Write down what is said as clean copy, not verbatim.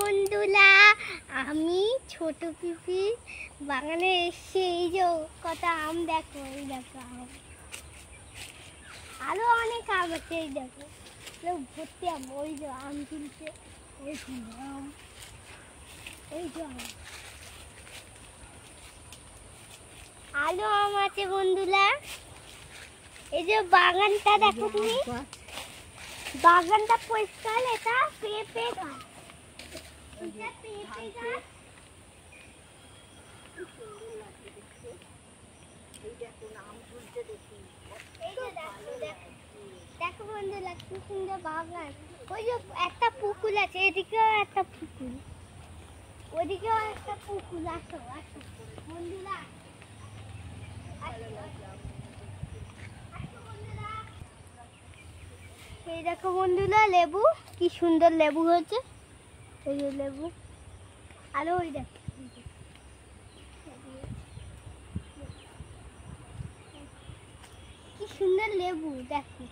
বন্ধুরা, আমি ছোট পিপি বাগানে এসে এই যে কত আম দেখো, এই দেখো আম, আরো অনেক আম আছে, এই দেখো ভর্তি আম, ওই যে আম তুলছে, ওই আম, এই যে আম, আরো আম আছে বন্ধুরা। এই যে বাগানটা দেখো তুমি, বাগানটা পরিষ্কার, এটা পেঁপে গাছ, এটা পেঁপে গাছ। দেখো বন্ধুরা কি সুন্দর বাগান। ওই যে একটা পুকুর আছে, এদিকেও একটা পুকুর, ওদিকেও একটা পুকুর। আসো আসো বন্ধুরা, এই দেখো বন্ধুরা লেবু, কি সুন্দর লেবু হয়েছে, এই যে লেবু। আরো ওই দেখো কি সুন্দর লেবু, দেখো।